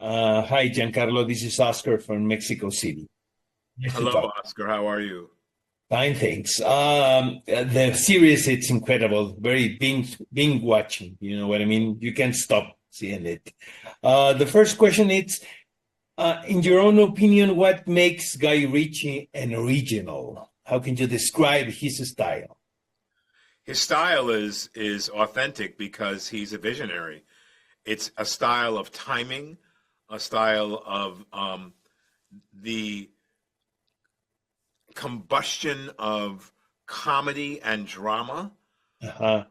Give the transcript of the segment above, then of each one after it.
Hi, Giancarlo. This is Oscar from Mexico City. Nice to Hello, talk. Oscar. How are you? Fine, thanks. The series, it's incredible. Very binge watching. You know what I mean? You can't stop seeing it. The first question is, in your own opinion, what makes Guy Ritchie an original? How can you describe his style? His style is authentic because he's a visionary. It's a style of timing, a style of the combustion of comedy and drama, Uh-huh.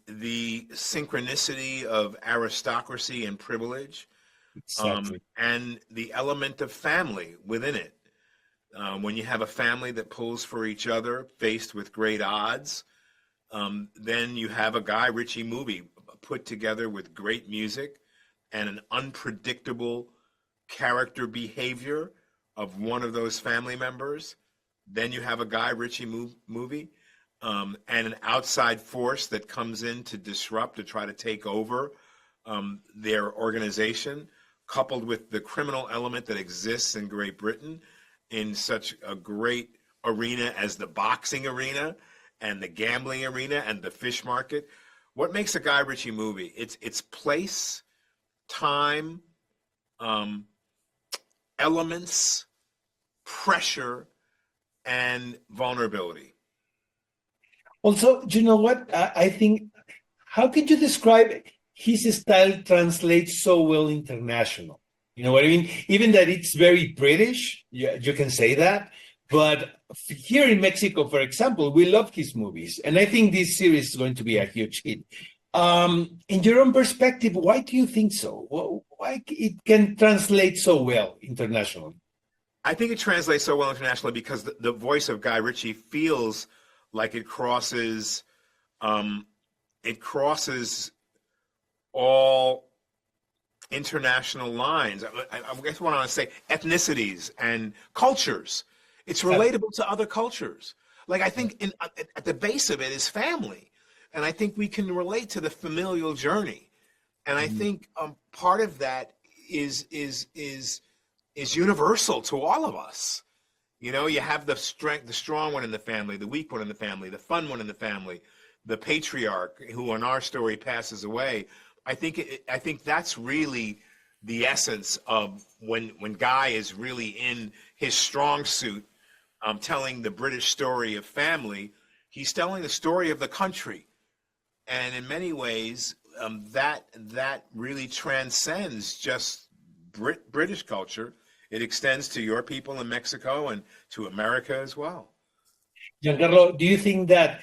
the synchronicity of aristocracy and privilege, Exactly. and the element of family within it. When you have a family that pulls for each other, faced with great odds, then you have a Guy Ritchie movie put together with great music and an unpredictable character behavior of one of those family members. Then you have a Guy Ritchie movie, and an outside force that comes in to disrupt, to try to take over their organization, coupled with the criminal element that exists in Great Britain in such a great arena as the boxing arena and the gambling arena and the fish market. What makes a Guy Ritchie movie? It's place, time, um, elements, pressure, and vulnerability. Also, you know what? I think, how could you describe his style translates so well international? You know what I mean? Even that it's very British, you can say that. But here in Mexico, for example, we love his movies. And I think this series is going to be a huge hit. In your own perspective, why do you think so? Why it can translate so well internationally? I think it translates so well internationally because the voice of Guy Ritchie feels like um, it crosses all international lines. I guess what I want to say, ethnicities and cultures. It's relatable to other cultures. Like I think at the base of it is family, and I think we can relate to the familial journey. And I think part of that is is is is universal to all of us. You know, you have the strength, the strong one in the family, the weak one in the family, the fun one in the family, the patriarch who in our story passes away. I think that's really the essence of when Guy is really in his strong suit, telling the British story of family. He's telling the story of the country, and in many ways, that really transcends just British culture. It extends to your people in Mexico and to America as well. Giancarlo, do you think that,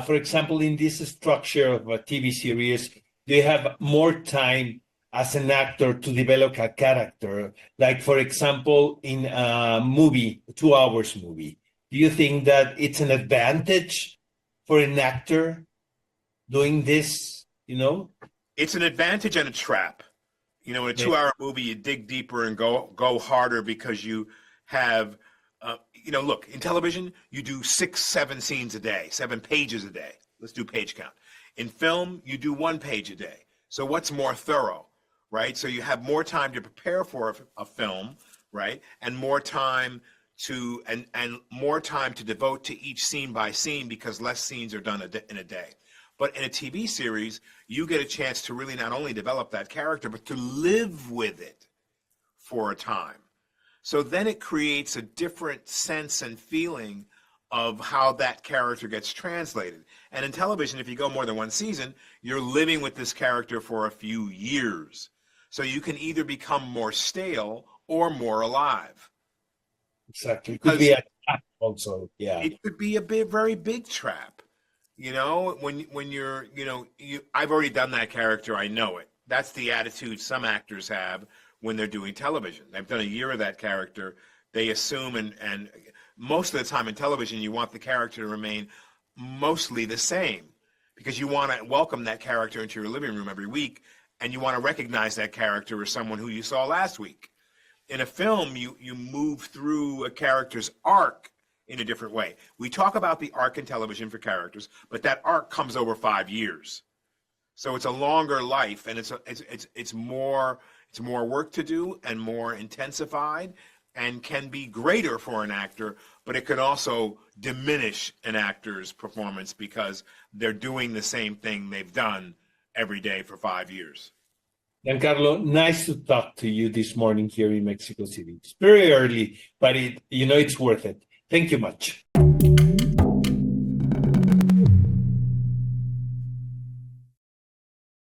for example, in this structure of a TV series, do you have more time as an actor to develop a character? Like, for example, in a movie, 2 hours movie, do you think that it's an advantage for an actor doing this? You know? It's an advantage and a trap. You know, in a Yeah. 2 hour movie, you dig deeper and go harder because you have, look, in television, you do 6, 7 scenes a day, 7 pages a day. Let's do page count. In film, you do 1 page a day. So what's more thorough, right? So you have more time to prepare for a film, right? And more time and more time to devote to each scene by scene because less scenes are done in a day. But in a TV series, you get a chance to really not only develop that character, but to live with it for a time. So then it creates a different sense and feeling of how that character gets translated. And in television, if you go more than one season, you're living with this character for a few years. So you can either become more stale or more alive. Exactly. Could be Because a also. Yeah. it could be a very big trap. You know, when you're, I've already done that character. I know it. That's the attitude some actors have when they're doing television. They've done a year of that character. They assume, and most of the time in television, you want the character to remain mostly the same because you want to welcome that character into your living room every week, and you want to recognize that character as someone who you saw last week. In a film, you move through a character's arc in a different way. We talk about the arc in television for characters, but that arc comes over 5 years. So it's a longer life, and it's It's more work to do and more intensified and can be greater for an actor, but it can also diminish an actor's performance because they're doing the same thing they've done every day for 5 years. Giancarlo, nice to talk to you this morning here in Mexico City. It's very early, but it's worth it. Thank you much.